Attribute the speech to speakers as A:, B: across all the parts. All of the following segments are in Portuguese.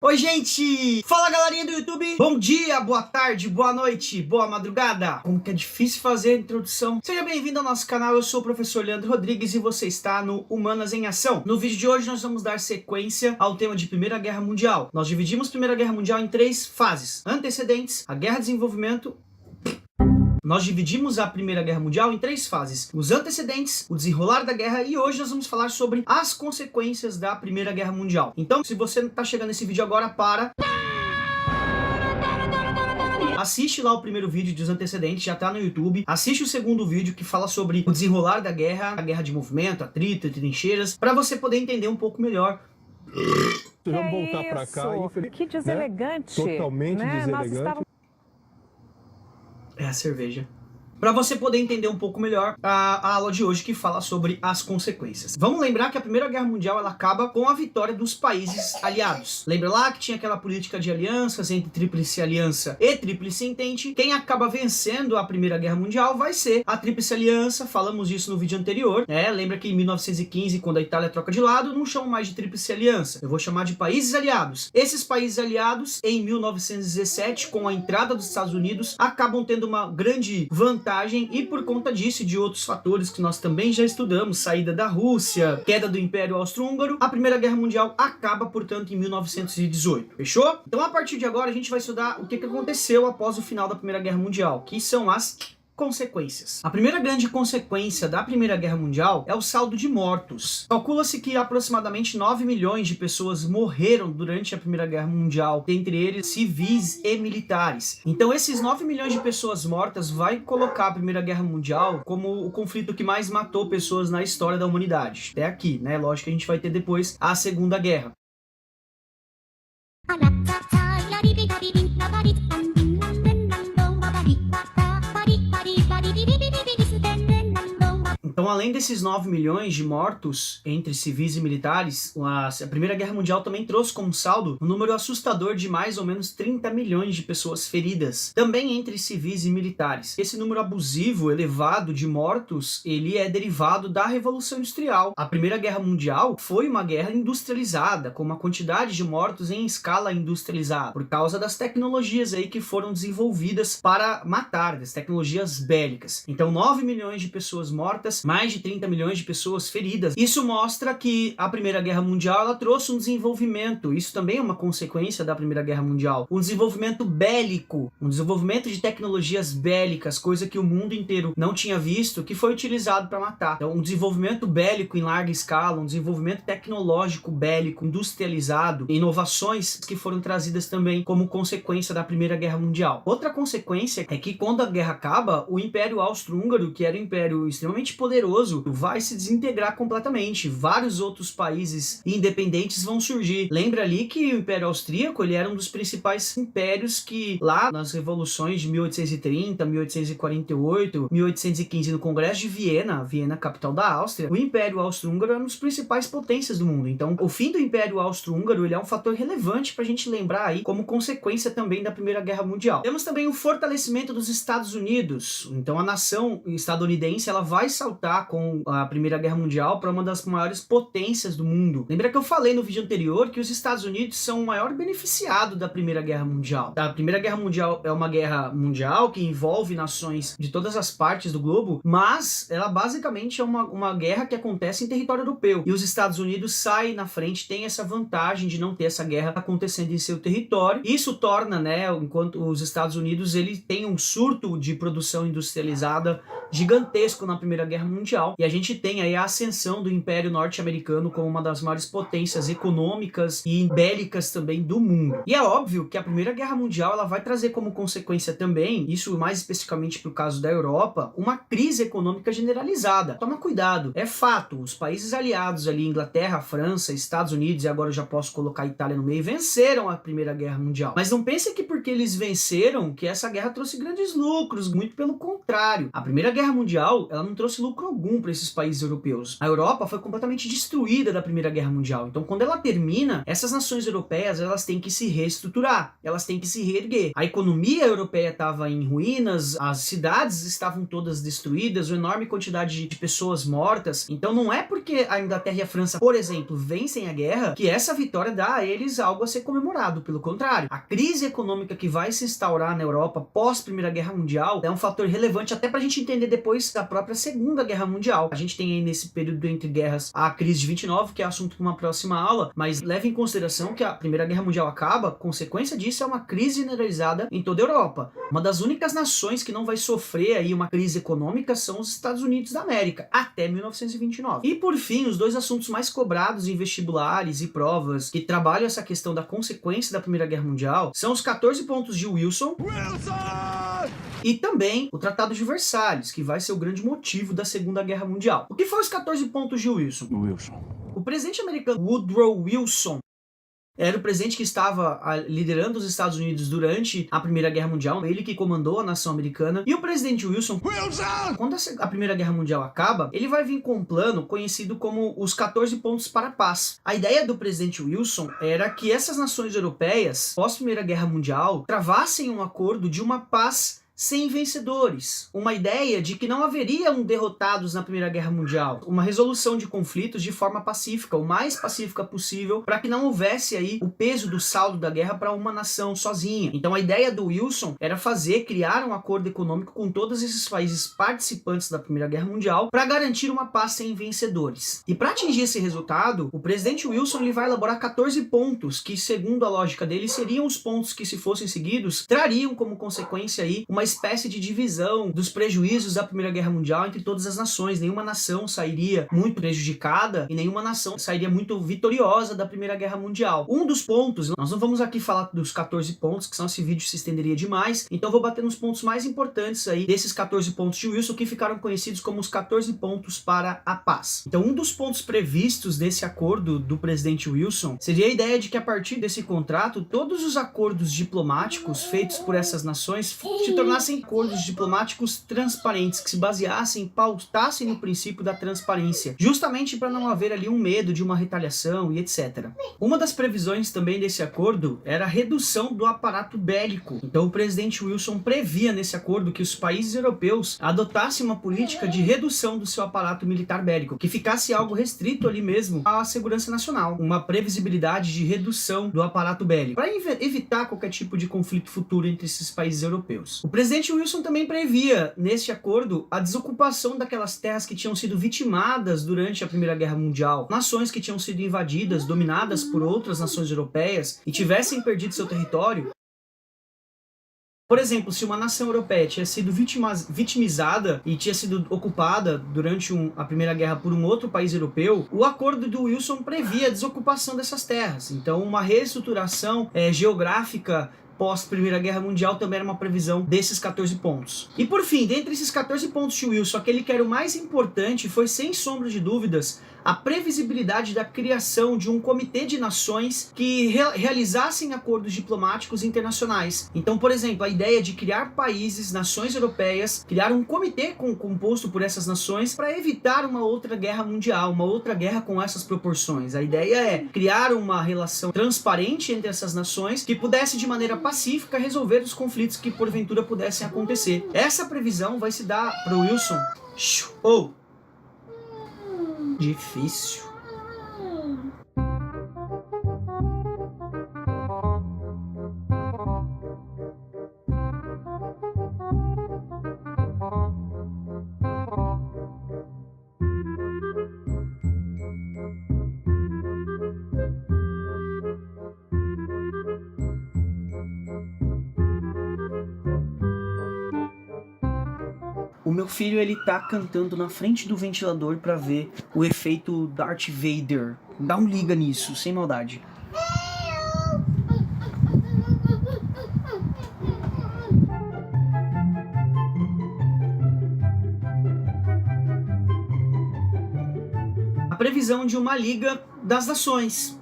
A: Oi, gente! Fala, galerinha do YouTube! Bom dia, boa tarde, boa noite, boa madrugada! Como que é difícil fazer a introdução. Seja bem-vindo ao nosso canal, eu sou o professor Leandro Rodrigues e você está no Humanas em Ação. No vídeo de hoje nós vamos dar sequência ao tema de Primeira Guerra Mundial. Nós dividimos Primeira Guerra Mundial em 3 fases: antecedentes, a Guerra de Desenvolvimento. Nós dividimos a Primeira Guerra Mundial em 3 fases: os antecedentes, o desenrolar da guerra, e hoje nós vamos falar sobre as consequências da Primeira Guerra Mundial. Então, se você está chegando nesse vídeo agora, assiste lá o primeiro vídeo dos antecedentes, já tá no YouTube. Assiste o segundo vídeo que fala sobre o desenrolar da guerra, a guerra de movimento, atrito, trincheiras, para você poder entender um pouco melhor.
B: Vamos voltar para cá.
C: Que deselegante.
B: Né? Totalmente deselegante.
A: É a cerveja. Para você poder entender um pouco melhor a aula de hoje, que fala sobre as consequências. Vamos lembrar que a Primeira Guerra Mundial ela acaba com a vitória dos países aliados. Lembra lá que tinha aquela política de alianças entre Tríplice Aliança e Tríplice Entente? Quem acaba vencendo a Primeira Guerra Mundial vai ser a Tríplice Aliança. Falamos disso no vídeo anterior. Lembra que em 1915, quando a Itália troca de lado, não chamo mais de Tríplice Aliança. Eu vou chamar de países aliados. Esses países aliados, em 1917, com a entrada dos Estados Unidos, acabam tendo uma grande vantagem, e por conta disso e de outros fatores que nós também já estudamos, saída da Rússia, queda do Império Austro-Húngaro, a Primeira Guerra Mundial acaba, portanto, em 1918. Fechou? Então, a partir de agora, a gente vai estudar o que aconteceu após o final da Primeira Guerra Mundial, que são as consequências. A primeira grande consequência da Primeira Guerra Mundial é o saldo de mortos. Calcula-se que aproximadamente 9 milhões de pessoas morreram durante a Primeira Guerra Mundial, dentre eles civis e militares. Então esses 9 milhões de pessoas mortas vai colocar a Primeira Guerra Mundial como o conflito que mais matou pessoas na história da humanidade. Até aqui, né? Lógico que a gente vai ter depois a Segunda Guerra. Então, além desses 9 milhões de mortos entre civis e militares, a Primeira Guerra Mundial também trouxe como saldo um número assustador de mais ou menos 30 milhões de pessoas feridas, também entre civis e militares. Esse número abusivo, elevado de mortos, ele é derivado da Revolução Industrial. A Primeira Guerra Mundial foi uma guerra industrializada, com uma quantidade de mortos em escala industrializada, por causa das tecnologias aí que foram desenvolvidas para matar, das tecnologias bélicas. Então, 9 milhões de pessoas mortas, mais de 30 milhões de pessoas feridas. Isso mostra que a Primeira Guerra Mundial ela trouxe um desenvolvimento, isso também é uma consequência da Primeira Guerra Mundial, um desenvolvimento bélico, um desenvolvimento de tecnologias bélicas, coisa que o mundo inteiro não tinha visto, que foi utilizado para matar. Então, um desenvolvimento bélico em larga escala, um desenvolvimento tecnológico bélico, industrializado, inovações que foram trazidas também como consequência da Primeira Guerra Mundial. Outra consequência é que quando a guerra acaba, o Império Austro-Húngaro, que era um império extremamente poderoso, vai se desintegrar completamente. Vários outros países independentes vão surgir. Lembra ali que o Império Austríaco ele era um dos principais impérios que lá nas revoluções de 1830, 1848, 1815 no Congresso de Viena, Viena capital da Áustria, o Império Austro-Húngaro era um dos principais potências do mundo. Então o fim do Império Austro-Húngaro ele é um fator relevante para a gente lembrar aí como consequência também da Primeira Guerra Mundial. Temos também o fortalecimento dos Estados Unidos. Então a nação estadunidense ela vai saltar com a Primeira Guerra Mundial para uma das maiores potências do mundo. Lembra que eu falei no vídeo anterior que os Estados Unidos são o maior beneficiado da Primeira Guerra Mundial. A Primeira Guerra Mundial é uma guerra mundial que envolve nações de todas as partes do globo, mas ela basicamente é uma guerra que acontece em território europeu. E os Estados Unidos saem na frente, tem essa vantagem de não ter essa guerra acontecendo em seu território. Isso torna, enquanto os Estados Unidos ele tem um surto de produção industrializada gigantesco na Primeira Guerra Mundial, e a gente tem aí a ascensão do Império Norte-Americano como uma das maiores potências econômicas e bélicas também do mundo. E é óbvio que a Primeira Guerra Mundial ela vai trazer como consequência também, isso mais especificamente para o caso da Europa, uma crise econômica generalizada. Toma cuidado, é fato, os países aliados ali, Inglaterra, França, Estados Unidos, e agora eu já posso colocar a Itália no meio, venceram a Primeira Guerra Mundial. Mas não pense que porque eles venceram, que essa guerra trouxe grandes lucros, muito pelo contrário. A Primeira Guerra Mundial, ela não trouxe lucro algum para esses países europeus. A Europa foi completamente destruída da Primeira Guerra Mundial. Então, quando ela termina, essas nações europeias, elas têm que se reestruturar, elas têm que se reerguer. A economia europeia estava em ruínas, as cidades estavam todas destruídas, uma enorme quantidade de pessoas mortas. Então, não é porque a Inglaterra e a França, por exemplo, vencem a guerra, que essa vitória dá a eles algo a ser comemorado. Pelo contrário, a crise econômica que vai se instaurar na Europa pós Primeira Guerra Mundial é um fator relevante até pra gente entender depois da própria Segunda Guerra Mundial. A gente tem aí nesse período entre guerras a crise de 29, que é assunto para uma próxima aula, mas leve em consideração que a Primeira Guerra Mundial acaba, consequência disso é uma crise generalizada em toda a Europa. Uma das únicas nações que não vai sofrer aí uma crise econômica são os Estados Unidos da América, até 1929. E por fim, os dois assuntos mais cobrados em vestibulares e provas que trabalham essa questão da consequência da Primeira Guerra Mundial são os 14 pontos de Wilson e também o Tratado de Versalhes, que vai ser o grande motivo da Segunda Guerra Mundial. O que foram os 14 pontos de Wilson? O presidente americano Woodrow Wilson era o presidente que estava liderando os Estados Unidos durante a Primeira Guerra Mundial, ele que comandou a nação americana. E o presidente Wilson, quando a Primeira Guerra Mundial acaba, ele vai vir com um plano conhecido como os 14 pontos para a paz. A ideia do presidente Wilson era que essas nações europeias, pós Primeira Guerra Mundial, travassem um acordo de uma paz sem vencedores. Uma ideia de que não haveriam derrotados na Primeira Guerra Mundial. Uma resolução de conflitos de forma pacífica, o mais pacífica possível, para que não houvesse aí o peso do saldo da guerra para uma nação sozinha. Então a ideia do Wilson era criar um acordo econômico com todos esses países participantes da Primeira Guerra Mundial para garantir uma paz sem vencedores. E para atingir esse resultado, o presidente Wilson ele vai elaborar 14 pontos que, segundo a lógica dele, seriam os pontos que, se fossem seguidos, trariam como consequência aí uma espécie de divisão dos prejuízos da Primeira Guerra Mundial entre todas as nações. Nenhuma nação sairia muito prejudicada e nenhuma nação sairia muito vitoriosa da Primeira Guerra Mundial. Um dos pontos, nós não vamos aqui falar dos 14 pontos, que senão esse vídeo se estenderia demais, então vou bater nos pontos mais importantes aí desses 14 pontos de Wilson, que ficaram conhecidos como os 14 pontos para a paz. Então um dos pontos previstos nesse acordo do presidente Wilson seria a ideia de que a partir desse contrato, todos os acordos diplomáticos feitos por essas nações se tornassem acordos diplomáticos transparentes, que se baseassem, pautassem no princípio da transparência, justamente para não haver ali um medo de uma retaliação e etc. Uma das previsões também desse acordo era a redução do aparato bélico. Então o presidente Wilson previa nesse acordo que os países europeus adotassem uma política de redução do seu aparato militar bélico, que ficasse algo restrito ali mesmo à segurança nacional, uma previsibilidade de redução do aparato bélico, para evitar qualquer tipo de conflito futuro entre esses países europeus. O presidente Wilson também previa, neste acordo, a desocupação daquelas terras que tinham sido vitimadas durante a Primeira Guerra Mundial, nações que tinham sido invadidas, dominadas por outras nações europeias e tivessem perdido seu território. Por exemplo, se uma nação europeia tinha sido vitimizada e tinha sido ocupada durante a Primeira Guerra por um outro país europeu, o acordo do Wilson previa a desocupação dessas terras. Então, uma reestruturação geográfica pós-Primeira Guerra Mundial também era uma previsão desses 14 pontos. E por fim, dentre esses 14 pontos de Wilson, aquele que era o mais importante foi, sem sombra de dúvidas, a previsibilidade da criação de um comitê de nações que realizassem acordos diplomáticos internacionais. Então, por exemplo, a ideia de criar países, nações europeias, criar um comitê composto por essas nações para evitar uma outra guerra mundial, uma outra guerra com essas proporções. A ideia é criar uma relação transparente entre essas nações que pudesse, de maneira pacífica, resolver os conflitos que porventura pudessem acontecer. Essa previsão vai se dar para o Wilson. Difícil. O meu filho, ele tá cantando na frente do ventilador pra ver o efeito Darth Vader. Dá um liga nisso, sem maldade. A previsão de uma Liga das Nações.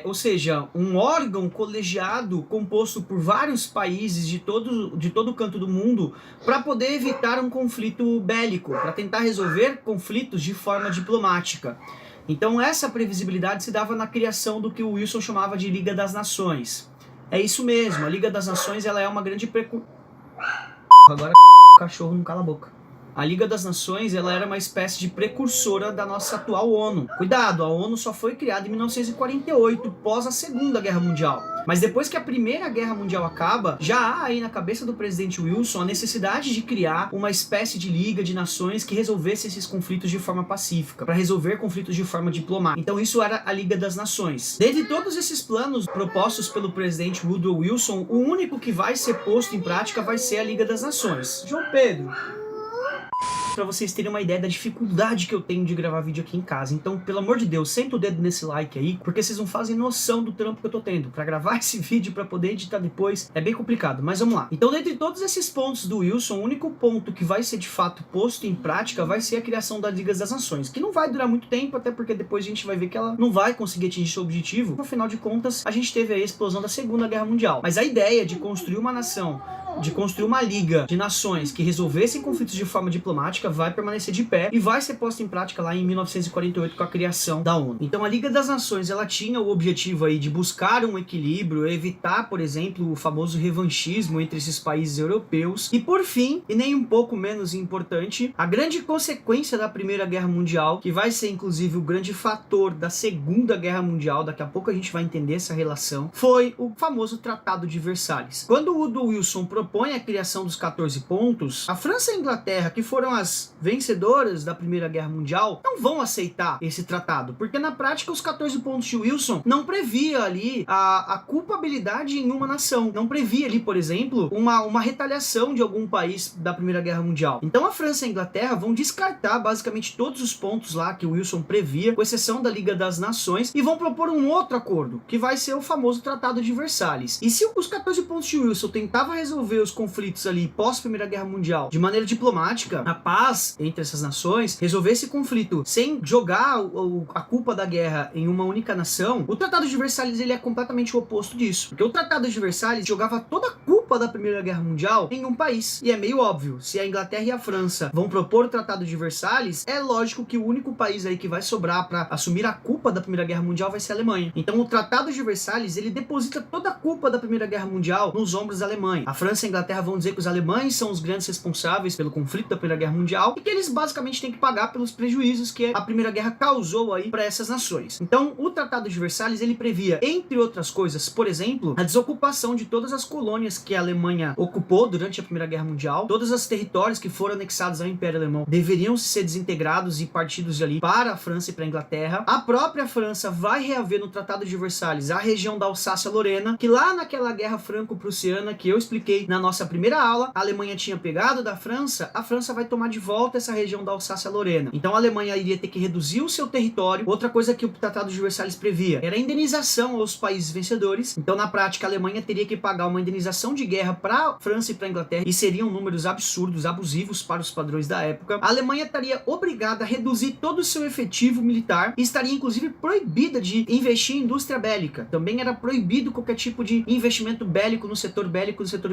A: ou seja, um órgão colegiado composto por vários países de todo canto do mundo para poder evitar um conflito bélico, para tentar resolver conflitos de forma diplomática. Então essa previsibilidade se dava na criação do que o Wilson chamava de Liga das Nações. É isso mesmo, a Liga das Nações ela é uma grande Agora o cachorro não cala a boca. A Liga das Nações ela era uma espécie de precursora da nossa atual ONU. Cuidado, a ONU só foi criada em 1948, pós a Segunda Guerra Mundial. Mas depois que a Primeira Guerra Mundial acaba, já há aí na cabeça do presidente Wilson a necessidade de criar uma espécie de Liga de Nações que resolvesse esses conflitos de forma pacífica, para resolver conflitos de forma diplomática. Então isso era a Liga das Nações. Dentre todos esses planos propostos pelo presidente Woodrow Wilson, o único que vai ser posto em prática vai ser a Liga das Nações. João Pedro, para vocês terem uma ideia da dificuldade que eu tenho de gravar vídeo aqui em casa. Então, pelo amor de Deus, senta o dedo nesse like aí, porque vocês não fazem noção do trampo que eu tô tendo. Para gravar esse vídeo, para poder editar depois, é bem complicado, mas vamos lá. Então, dentre todos esses pontos do Wilson, o único ponto que vai ser de fato posto em prática vai ser a criação da Liga das Nações, que não vai durar muito tempo, até porque depois a gente vai ver que ela não vai conseguir atingir seu objetivo. Afinal de contas, a gente teve a explosão da Segunda Guerra Mundial. Mas a ideia de construir uma nação, de construir uma liga de nações que resolvessem conflitos de forma diplomática vai permanecer de pé e vai ser posta em prática lá em 1948 com a criação da ONU. Então a Liga das Nações ela tinha o objetivo aí de buscar um equilíbrio, evitar, por exemplo, o famoso revanchismo entre esses países europeus e, por fim, e nem um pouco menos importante, a grande consequência da Primeira Guerra Mundial, que vai ser inclusive o grande fator da Segunda Guerra Mundial, daqui a pouco a gente vai entender essa relação, foi o famoso Tratado de Versalhes. Quando o Woodrow Wilson propõe a criação dos 14 pontos, a França e a Inglaterra, que foram as vencedoras da Primeira Guerra Mundial, não vão aceitar esse tratado, porque na prática os 14 pontos de Wilson não previa ali a culpabilidade em uma nação, não previa ali, por exemplo, uma retaliação de algum país da Primeira Guerra Mundial. Então a França e a Inglaterra vão descartar basicamente todos os pontos lá que o Wilson previa, com exceção da Liga das Nações, e vão propor um outro acordo, que vai ser o famoso Tratado de Versalhes. E se os 14 pontos de Wilson tentava resolver os conflitos ali pós Primeira Guerra Mundial de maneira diplomática, a paz entre essas nações, resolver esse conflito sem jogar a culpa da guerra em uma única nação, o Tratado de Versalhes ele é completamente o oposto disso. Porque o Tratado de Versalhes jogava toda a culpa da Primeira Guerra Mundial em um país. E é meio óbvio, se a Inglaterra e a França vão propor o Tratado de Versalhes, é lógico que o único país aí que vai sobrar para assumir a culpa da Primeira Guerra Mundial vai ser a Alemanha. Então o Tratado de Versalhes ele deposita toda a culpa da Primeira Guerra Mundial nos ombros da Alemanha. A França e a Inglaterra vão dizer que os alemães são os grandes responsáveis pelo conflito da Primeira Guerra Mundial e que eles basicamente têm que pagar pelos prejuízos que a Primeira Guerra causou aí para essas nações. Então, o Tratado de Versalhes ele previa, entre outras coisas, por exemplo, a desocupação de todas as colônias que a Alemanha ocupou durante a Primeira Guerra Mundial. Todos os territórios que foram anexados ao Império Alemão deveriam ser desintegrados e partidos ali para a França e para a Inglaterra. A própria França vai reaver no Tratado de Versalhes a região da Alsácia-Lorena, que lá naquela guerra franco-prussiana que eu expliquei na nossa primeira aula, a Alemanha tinha pegado da França, a França vai tomar de volta essa região da Alsácia-Lorena. Então a Alemanha iria ter que reduzir o seu território. Outra coisa que o Tratado de Versalhes previa era a indenização aos países vencedores. Então na prática a Alemanha teria que pagar uma indenização de guerra para a França e para a Inglaterra, e seriam números absurdos, abusivos para os padrões da época. A Alemanha estaria obrigada a reduzir todo o seu efetivo militar e estaria inclusive proibida de investir em indústria bélica. Também era proibido qualquer tipo de investimento bélico, no setor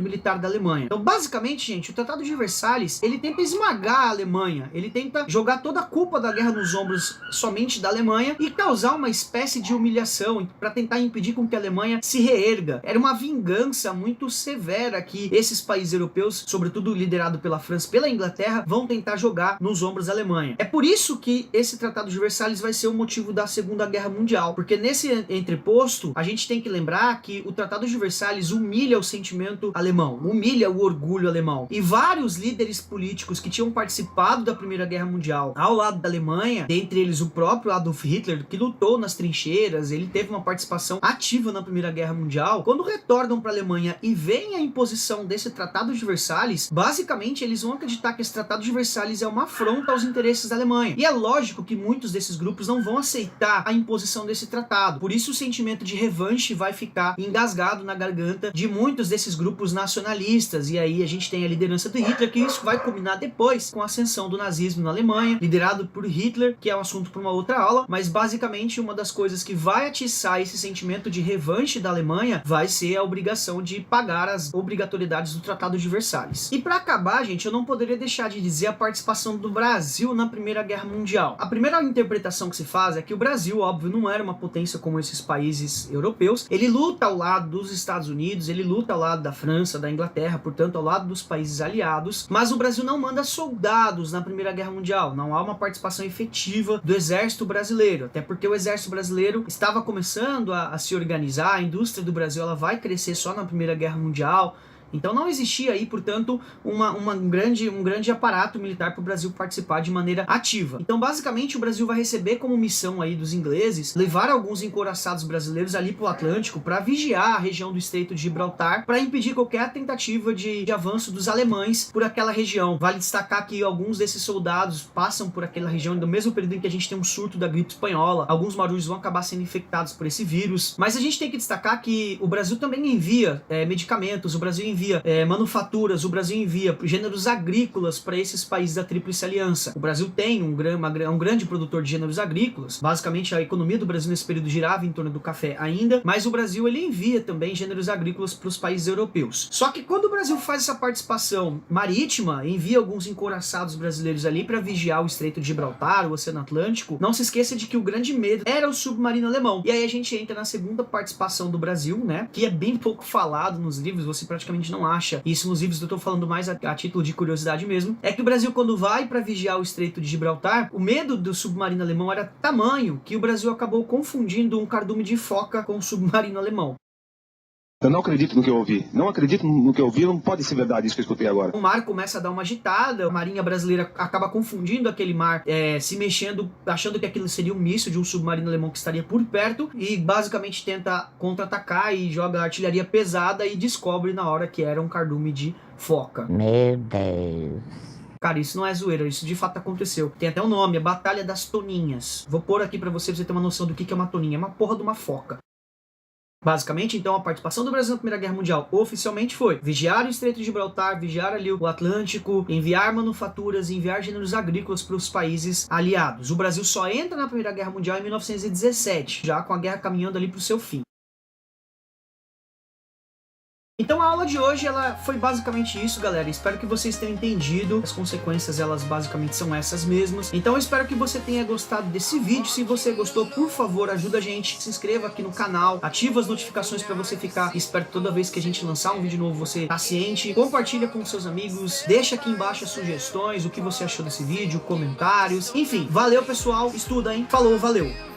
A: militar da Alemanha. Então basicamente, gente, o Tratado de Versalhes ele tenta esmagar a Alemanha, ele tenta jogar toda a culpa da guerra nos ombros somente da Alemanha e causar uma espécie de humilhação para tentar impedir com que a Alemanha se reerga. Era uma vingança muito severa que esses países europeus, sobretudo liderado pela França e pela Inglaterra, vão tentar jogar nos ombros da Alemanha. É por isso que esse Tratado de Versalhes vai ser o motivo da Segunda Guerra Mundial, porque nesse entreposto a gente tem que lembrar que o Tratado de Versalhes humilha o sentimento alemão, humilha o orgulho alemão, e vários líderes políticos que tinham participado da Primeira Guerra Mundial ao lado da Alemanha, dentre eles o próprio Adolf Hitler, que lutou nas trincheiras, ele teve uma participação ativa na Primeira Guerra Mundial, quando retornam para a Alemanha e veem veem a imposição desse Tratado de Versalhes, basicamente eles vão acreditar que esse Tratado de Versalhes é uma afronta aos interesses da Alemanha. E é lógico que muitos desses grupos não vão aceitar a imposição desse tratado. Por isso o sentimento de revanche vai ficar engasgado na garganta de muitos desses grupos nacionalistas. E aí a gente tem a liderança do Hitler, que isso vai culminar depois com a ascensão do nazismo na Alemanha, liderado por Hitler, que é um assunto para uma outra aula, mas basicamente uma das coisas que vai atiçar esse sentimento de revanche da Alemanha vai ser a obrigação de pagar as obrigatoriedades do Tratado de Versalhes. E para acabar, gente, eu não poderia deixar de dizer a participação do Brasil na Primeira Guerra Mundial. A primeira interpretação que se faz é que o Brasil, óbvio, não era uma potência como esses países europeus. Ele luta ao lado dos Estados Unidos, ele luta ao lado da França, da Inglaterra, portanto ao lado dos países aliados, mas o Brasil não manda soldados na Primeira Guerra Mundial. Não há uma participação efetiva do exército brasileiro, até porque o exército brasileiro estava começando a se organizar. A indústria do Brasil ela vai crescer só na Primeira Guerra Mundial. Então não existia aí, portanto, um grande aparato militar para o Brasil participar de maneira ativa. Então, basicamente, o Brasil vai receber como missão aí dos ingleses levar alguns encouraçados brasileiros ali para o Atlântico para vigiar a região do Estreito de Gibraltar, para impedir qualquer tentativa de avanço dos alemães por aquela região. Vale destacar que alguns desses soldados passam por aquela região no mesmo período em que a gente tem um surto da gripe espanhola. Alguns marujos vão acabar sendo infectados por esse vírus. Mas a gente tem que destacar que o Brasil também envia medicamentos, o Brasil envia manufaturas, o Brasil envia gêneros agrícolas para esses países da Tríplice Aliança. O Brasil tem um grande produtor de gêneros agrícolas. Basicamente, a economia do Brasil nesse período girava em torno do café ainda, mas o Brasil ele envia também gêneros agrícolas para os países europeus. Só que quando o Brasil faz essa participação marítima, envia alguns encouraçados brasileiros ali para vigiar o Estreito de Gibraltar, o Oceano Atlântico, não se esqueça de que o grande medo era o submarino alemão. E aí a gente entra na segunda participação do Brasil, né, que é bem pouco falado nos livros, você praticamente não acha isso nos livros, eu tô falando mais a título de curiosidade mesmo, é que o Brasil, quando vai para vigiar o Estreito de Gibraltar, o medo do submarino alemão era tamanho que o Brasil acabou confundindo um cardume de foca com o submarino alemão.
D: Eu não acredito no que eu ouvi. Não acredito no que eu ouvi, não pode ser verdade isso que eu escutei agora.
A: O mar começa a dar uma agitada, a marinha brasileira acaba confundindo aquele mar, se mexendo, achando que aquilo seria um míssil de um submarino alemão que estaria por perto, e basicamente tenta contra-atacar e joga artilharia pesada e descobre na hora que era um cardume de foca.
E: Meu Deus.
A: Cara, isso não é zoeira, isso de fato aconteceu. Tem até um nome, a Batalha das Toninhas. Vou pôr aqui pra você ter uma noção do que é uma toninha. É uma porra de uma foca. Basicamente, então, a participação do Brasil na Primeira Guerra Mundial oficialmente foi vigiar o Estreito de Gibraltar, vigiar ali o Atlântico, enviar manufaturas, enviar gêneros agrícolas para os países aliados. O Brasil só entra na Primeira Guerra Mundial em 1917, já com a guerra caminhando ali para o seu fim. Então a aula de hoje ela foi basicamente isso, galera. Espero que vocês tenham entendido. As consequências elas basicamente são essas mesmas. Então eu espero que você tenha gostado desse vídeo. Se você gostou, por favor, ajuda a gente. Se inscreva aqui no canal, ativa as notificações para você ficar esperto toda vez que a gente lançar um vídeo novo, você tá ciente. Compartilha com seus amigos, deixa aqui embaixo as sugestões, o que você achou desse vídeo, comentários. Enfim, valeu pessoal, estuda, hein? Falou, valeu!